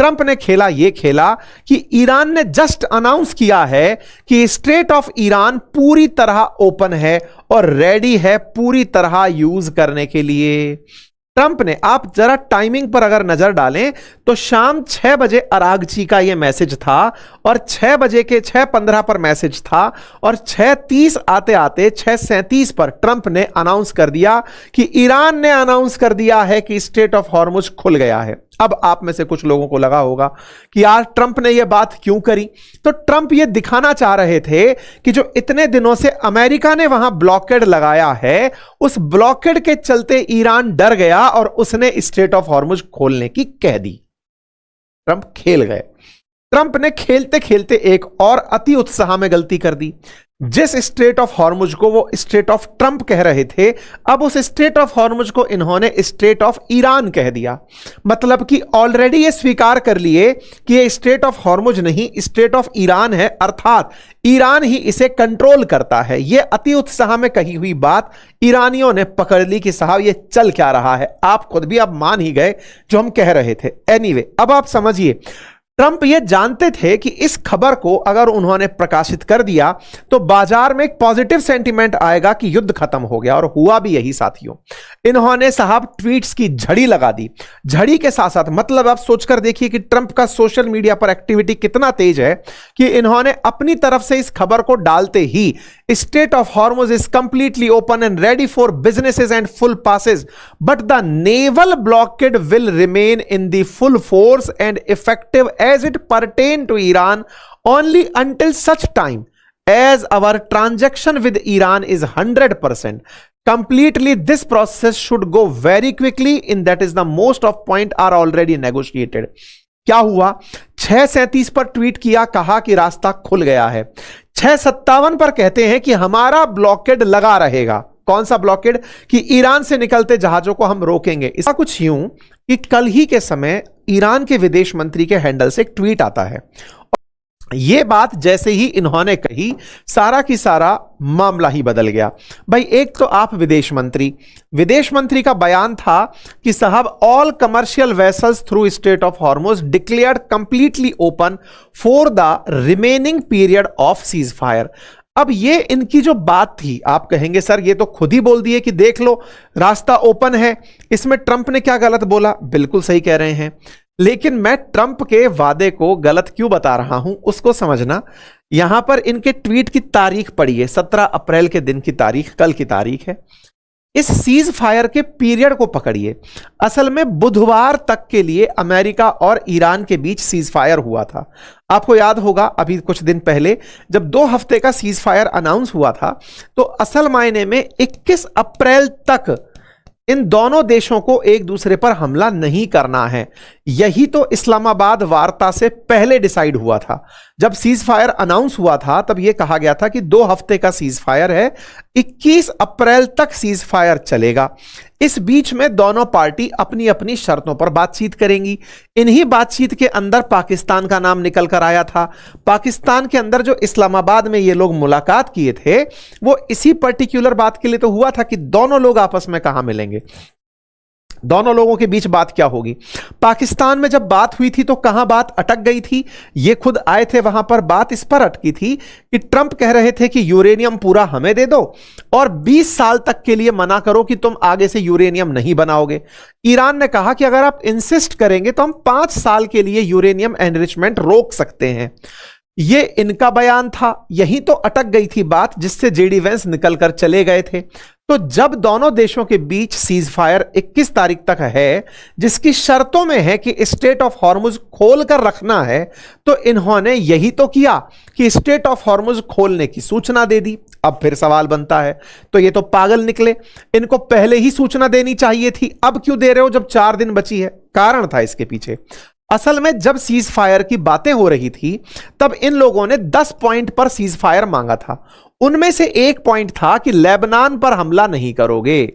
Trump ने खेला ये खेला कि ईरान ने जस्ट अनाउंस किया है कि स्ट्रेट ऑफ ईरान पूरी तरह ओपन है और रेडी है पूरी तरह यूज करने के लिए। ट्रंप ने, आप जरा टाइमिंग पर अगर नजर डालें तो शाम 6 बजे अरागची का यह मैसेज था और 6 बजे के 6:15 पर मैसेज था और 6:30 आते आते 6:37 पर ट्रंप ने अनाउंस कर दिया कि ईरान ने अनाउंस कर दिया है कि स्ट्रेट ऑफ हॉर्मुज खुल गया है। अब आप में से कुछ लोगों को लगा होगा कि यार ट्रंप ने यह बात क्यों करी? तो ट्रंप यह दिखाना चाह रहे थे कि जो इतने दिनों से अमेरिका ने वहां ब्लॉकेड लगाया है, उस ब्लॉकेड के चलते ईरान डर गया और उसने स्ट्रेट ऑफ हॉर्मुज खोलने की कह दी। ट्रंप खेल गए। ट्रंप ने खेलते खेलते एक और अति उत्साह में गलती कर दी। जिस स्ट्रेट ऑफ हॉर्मुज को वो स्ट्रेट ऑफ ट्रंप कह रहे थे, अब उस स्ट्रेट ऑफ हॉर्मुज को इन्होंने स्ट्रेट ऑफ ईरान कह दिया। मतलब कि ऑलरेडी ये स्वीकार कर लिए कि ये स्ट्रेट ऑफ हॉर्मुज नहीं, स्ट्रेट ऑफ ईरान है, अर्थात ईरान ही इसे कंट्रोल करता है। ये अति उत्साह में कही हुई बात ईरानियों ने पकड़ ली कि साहब ये चल क्या रहा है। आप खुद भी अब मान ही गए जो हम कह रहे थे। एनीवे, अब आप समझिए, ट्रंप ये जानते थे कि इस खबर को अगर उन्होंने प्रकाशित कर दिया तो बाजार में एक पॉजिटिव सेंटीमेंट आएगा कि युद्ध खत्म हो गया, और हुआ भी यही साथियों। इन्होंने साहब ट्वीट्स की झड़ी लगा दी। झड़ी के साथ साथ मतलब आप सोचकर देखिए कि ट्रंप का सोशल मीडिया पर एक्टिविटी कितना तेज है कि इन्होंने अपनी तरफ से इस खबर को डालते ही strait of Hormuz is completely open and ready for businesses and full passes, but the naval blockade will remain in the full force and effective as it pertain to Iran only until such time as our transaction with Iran is 100% completely. This process should go very quickly in that is the most of point are already negotiated. क्या हुआ? 6:37 पर tweet किया, कहा कि रास्ता खुल गया है। 6:57 पर कहते हैं कि हमारा ब्लॉकेड लगा रहेगा। कौन सा ब्लॉकेड? कि ईरान से निकलते जहाजों को हम रोकेंगे। इसका कुछ यूं कि कल ही के समय ईरान के विदेश मंत्री के हैंडल से एक ट्वीट आता है। यह बात जैसे ही इन्होंने कही, सारा की सारा मामला ही बदल गया। भाई, एक तो आप विदेश मंत्री का बयान था कि साहब all commercial vessels through straight of Hormuz declared completely open for the remaining period of cease fire. अब ये इनकी जो बात थी, आप कहेंगे सर ये तो खुद ही बोल दिए कि देख लो रास्ता ओपन है, इसमें ट्रंप ने क्या गलत बोला? बिल्कुल सही कह रहे हैं, लेकिन मैं ट्रंप के वादे को गलत क्यों बता रहा हूं उसको समझना। यहां पर इनके ट्वीट की तारीख पढ़िए, 17 अप्रैल के दिन की तारीख, कल की तारीख है। इस सीज फायर के पीरियड को पकड़िए। असल में बुधवार तक के लिए अमेरिका और ईरान के बीच सीज फायर हुआ था। आपको याद होगा अभी कुछ दिन पहले जब 2 हफ्ते का सीज फायर अनाउंस हुआ था, तो असल मायने में 21 अप्रैल तक इन दोनों देशों को एक दूसरे पर हमला नहीं करना है। यही तो इस्लामाबाद वार्ता से पहले डिसाइड हुआ था। जब सीज फायर अनाउंस हुआ था तब यह कहा गया था कि 2 हफ्ते का सीज फायर है, 21 अप्रैल तक सीज फायर चलेगा। इस बीच में दोनों पार्टी अपनी अपनी शर्तों पर बातचीत करेंगी। इन्हीं बातचीत के अंदर पाकिस्तान का नाम निकल कर आया था। पाकिस्तान के अंदर जो इस्लामाबाद में ये लोग मुलाकात किए थे, वो इसी पर्टिकुलर बात के लिए तो हुआ था कि दोनों लोग आपस में कहां मिलेंगे, दोनों लोगों के बीच बात क्या होगी। पाकिस्तान में जब बात हुई थी तो कहां बात अटक गई थी? ये खुद आए थे वहां पर, बात इस पर अटकी थी कि ट्रंप कह रहे थे कि यूरेनियम पूरा हमें दे दो और 20 साल तक के लिए मना करो कि तुम आगे से यूरेनियम नहीं बनाओगे। ईरान ने कहा कि अगर आप इंसिस्ट करेंगे तो हम 5 साल के लिए यूरेनियम एनरिचमेंट रोक सकते हैं। ये इनका बयान था। यहीं तो अटक गई थी बात, जिससे जेडी वेंस निकलकर चले गए थे। तो जब दोनों देशों के बीच सीज फायर 21 तारीख तक है, जिसकी शर्तों में है कि स्ट्रेट ऑफ हॉर्मुज खोल कर रखना है, तो इन्होंने यही तो किया कि स्ट्रेट ऑफ हॉर्मुज खोलने की सूचना दे दी। अब फिर सवाल बनता है, तो ये तो पागल निकले, इनको पहले ही सूचना देनी चाहिए थी, अब क्यों दे रहे हो जब 4 दिन बची है? कारण था इसके पीछे। असल में जब सीज फायर की बातें हो रही थी तब इन लोगों ने 10 पॉइंट पर सीज फायर मांगा था। उनमें से एक पॉइंट था कि लेबनान पर हमला नहीं करोगे।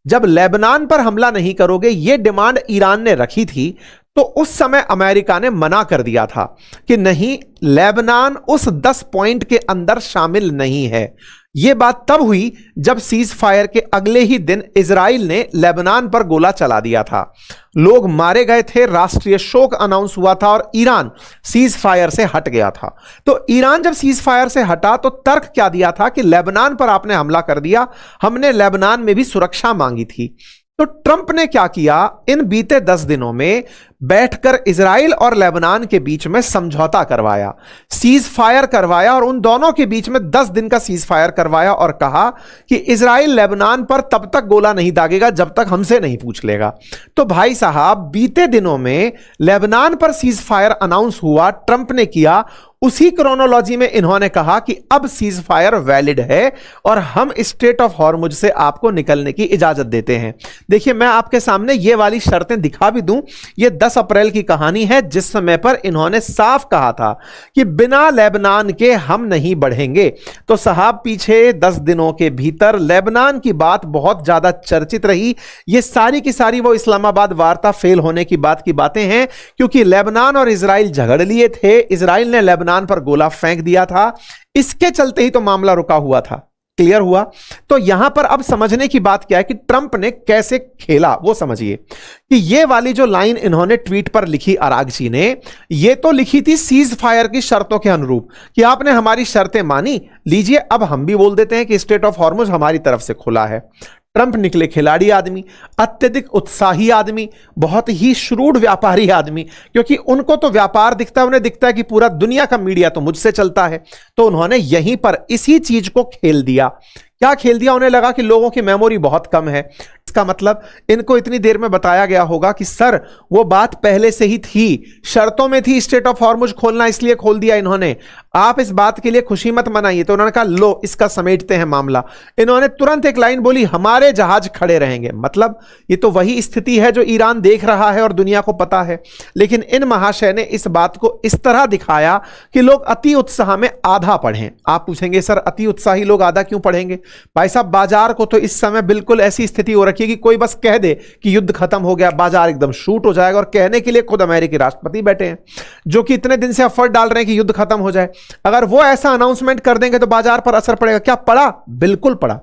जब लेबनान पर हमला नहीं करोगे ये डिमांड ईरान ने रखी थी, तो उस समय अमेरिका ने मना कर दिया था कि नहीं, लेबनान उस 10 पॉइंट के अंदर शामिल नहीं है। यह बात तब हुई जब सीज फायर के अगले ही दिन इजराइल ने लेबनान पर गोला चला दिया था। लोग मारे गए थे, राष्ट्रीय शोक अनाउंस हुआ था और ईरान सीज फायर से हट गया था। तो ईरान जब सीज फायर से हटा तो तर्क क्या दिया था कि लेबनान पर आपने हमला कर दिया, हमने लेबनान में भी सुरक्षा मांगी थी। तो ट्रंप ने क्या किया, इन बीते 10 दिनों में बैठकर इजराइल और लेबनान के बीच में समझौता करवाया, सीज फायर करवाया और उन दोनों के बीच में 10 दिन का सीज फायर करवाया और कहा कि इजराइल लेबनान पर तब तक गोला नहीं दागेगा जब तक हमसे नहीं पूछ लेगा। तो भाई साहब, बीते दिनों में लेबनान पर सीज फायर अनाउंस हुआ, ट्रंप ने किया, उसी क्रोनोलॉजी में इन्होंने कहा कि अब सीज फायर वैलिड है और हम स्ट्रेट ऑफ हॉर्मुज से आपको निकलने की इजाजत देते हैं। देखिए, मैं आपके सामने ये वाली शर्तें दिखा भी दूं, ये 10 अप्रैल की कहानी है, जिस समय पर इन्होंने साफ कहा था कि बिना लेबनान के हम नहीं बढ़ेंगे। तो साहब, पीछे 10 दिनों के भीतर लेबनान की बात बहुत ज्यादा चर्चित रही। ये सारी की सारी वो इस्लामाबाद वार्ता फेल होने की बात की बातें हैं, क्योंकि लेबनान और इजराइल झगड़ लिए थे, इजराइल ने लेबनान पर गोला फेंक दिया था, इसके चलते ही तो मामला रुका हुआ था। क्लियर हुआ? तो यहां पर अब समझने की बात क्या है कि ट्रंप ने कैसे खेला, वो समझिए कि ये वाली जो लाइन इन्होंने ट्वीट पर लिखी अरागची ने, ये तो लिखी थी सीज फायर की शर्तों के अनुरूप कि आपने हमारी शर्तें मानी, लीजिए अब हम भी बोल देते हैं कि स्ट्रेट ऑफ हॉर्मुज हमारी तरफ से खुला है। ट्रंप निकले खिलाड़ी आदमी, अत्यधिक उत्साही आदमी, बहुत ही श्रूड व्यापारी आदमी, क्योंकि उनको तो व्यापार दिखता है, उन्हें दिखता है कि पूरा दुनिया का मीडिया तो मुझसे चलता है। तो उन्होंने यहीं पर इसी चीज को खेल दिया। क्या खेल दिया? उन्हें लगा कि लोगों की मेमोरी बहुत कम है, इसका मतलब इनको इतनी देर में बताया गया होगा कि सर वो बात पहले से ही थी, शर्तों में थी स्ट्रेट ऑफ हॉर्मुज खोलना, इसलिए खोल दिया इन्होंने, आप इस बात के लिए खुशी मत मनाइए। तो उन्होंने कहा लो इसका समेटते हैं मामला। इन्होंने तुरंत एक लाइन बोली, हमारे जहाज खड़े रहेंगे। मतलब ये तो वही स्थिति है जो ईरान देख रहा है और दुनिया को पता है, लेकिन इन महाशय ने इस बात को इस तरह दिखाया कि लोग अति उत्साह में आधा पढ़ें। आप पूछेंगे सर अति उत्साही लोग आधा क्यों पढ़ेंगे? भाई साहब, बाजार को तो इस समय बिल्कुल ऐसी स्थिति हो रखी है कि कोई बस कह दे कि युद्ध खत्म हो गया, बाजार एकदम शूट हो जाएगा, और कहने के लिए खुद अमेरिकी राष्ट्रपति बैठे हैं जो कि इतने दिन से एफर्ट डाल रहे हैं कि युद्ध खत्म हो जाए। अगर वो ऐसा अनाउंसमेंट कर देंगे तो बाजार पर असर पड़ेगा। क्या पड़ा? बिल्कुल पड़ा।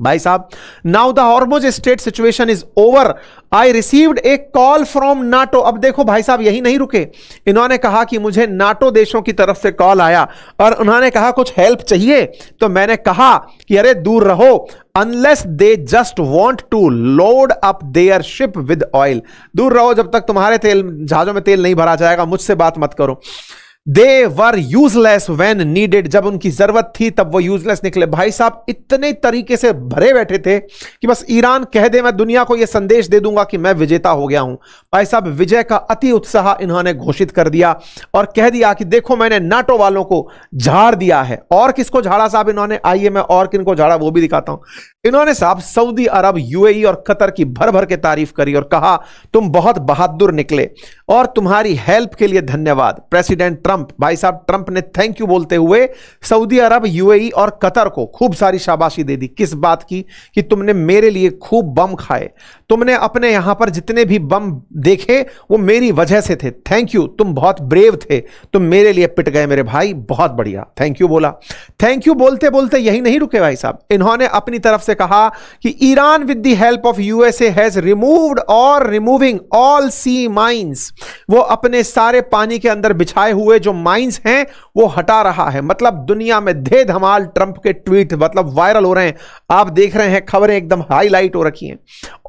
भाई साहब, now the Hormuz strait situation is over, I received A call from NATO. अब देखो भाई साहब, यही नहीं रुके, इन्होंने कहा कि मुझे नाटो देशों की तरफ से कॉल आया और उन्होंने कहा कुछ हेल्प चाहिए। तो मैंने कहा कि अरे दूर रहो, unless they just want to load up their ship with oil. दूर रहो जब तक तुम्हारे जहाजों में तेल नहीं भरा जाएगा, मुझसे बात मत करो। दे वर यूजलेस व्हेन नीडेड, जब उनकी जरूरत थी तब वो यूजलेस निकले। भाई साहब, इतने तरीके से भरे बैठे थे कि बस ईरान कह दे मैं दुनिया को यह संदेश दे दूंगा कि मैं विजेता हो गया हूं। भाई साहब, विजय का अति उत्साह इन्होंने घोषित कर दिया और कह दिया कि देखो मैंने नाटो वालों को झाड़ दिया है। और किसको झाड़ा साहब इन्होंने? आइए मैं और किनको झाड़ा वो भी दिखाता हूं। इन्होंने साहब सऊदी अरब, यूएई और कतर की भर भर के तारीफ करी और कहा तुम बहुत बहादुर निकले और तुम्हारी हेल्प के लिए धन्यवाद। प्रेसिडेंट ट्रंप, भाई साहब ट्रंप ने थैंक यू बोलते हुए सऊदी अरब, यूएई और कतर को खूब सारी शाबाशी दे दी। किस बात की? कि तुमने मेरे लिए खूब बम खाए, तुमने अपने यहां पर जितने भी बम देखे वो मेरी वजह से थे। थैंक यू, तुम बहुत ब्रेव थे, तुम मेरे लिए पिट गए मेरे भाई, बहुत बढ़िया। थैंक यू बोला। थैंक यू बोलते बोलते यही नहीं रुके भाई साहब, इन्होंने अपनी तरफ से कहा कि Iran with the help of USA has removed और रिमूविंग ऑल सी माइंस। वो अपने सारे पानी के अंदर बिछाए हुए जो माइंस हैं वो हटा रहा है। मतलब दुनिया में धे धमाल ट्रंप के ट्वीट मतलब वायरल हो रहे हैं, आप देख रहे हैं, खबरें एकदम हाईलाइट हो रखी हैं।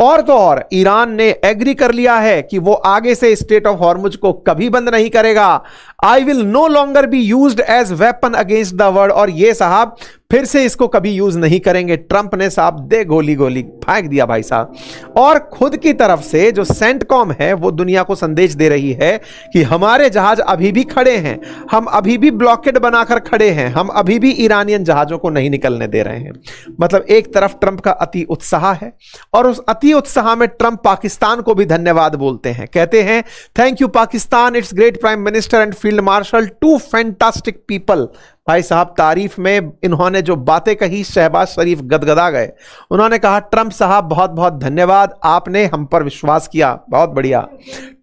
और तो और ईरान ने एग्री कर लिया है कि वो आगे से स्ट्रेट ऑफ हॉर्मुज को कभी बंद नहीं करेगा। I will no longer be used as weapon against the world. और ये साहब फिर से इसको कभी यूज नहीं करेंगे। ट्रंप ने साहब दे गोली गोली फेंक दिया भाई साहब। और खुद की तरफ से जो सेंटकॉम है वो दुनिया को संदेश दे रही है कि हमारे जहाज अभी भी खड़े हैं, हम अभी भी ब्लॉकेड बनाकर खड़े हैं, हम अभी भी ईरानियन जहाजों को नहीं निकलने दे रहे हैं। मतलब एक तरफ ट्रंप का अति उत्साह है और उस अति उत्साह में ट्रंप पाकिस्तान को भी धन्यवाद बोलते हैं, कहते हैं thank you Pakistan, it's great prime minister and field marshal, too fantastic people. भाई साहब तारीफ में इन्होंने जो बातें कही, शहबाज शरीफ गदगदा गए। उन्होंने कहा ट्रंप साहब बहुत बहुत धन्यवाद, आपने हम पर विश्वास किया, बहुत बढ़िया।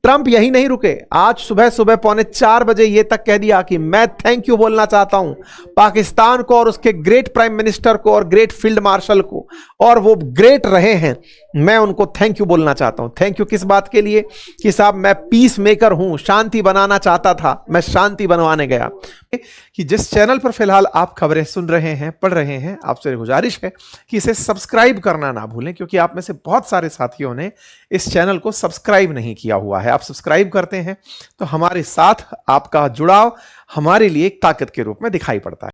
ट्रंप यही नहीं रुके, आज सुबह सुबह 3:45 ये तक कह दिया कि मैं थैंक यू बोलना चाहता हूं पाकिस्तान को और उसके ग्रेट प्राइम मिनिस्टर को और ग्रेट फील्ड मार्शल को, और वो ग्रेट रहे हैं, मैं उनको थैंक यू बोलना चाहता हूं। थैंक यू किस बात के लिए? कि साहब मैं पीस मेकर हूं, शांति बनाना चाहता था, मैं शांति बनवाने गया। कि जिस चैनल पर फिलहाल आप खबरें सुन रहे हैं, पढ़ रहे हैं, आपसे गुजारिश है कि इसे सब्सक्राइब करना ना भूलें, क्योंकि आप में से बहुत सारे साथियों ने इस चैनल को सब्सक्राइब नहीं किया हुआ है। आप सब्सक्राइब करते हैं तो हमारे साथ आपका जुड़ाव हमारे लिए एक ताकत के रूप में दिखाई पड़ता है।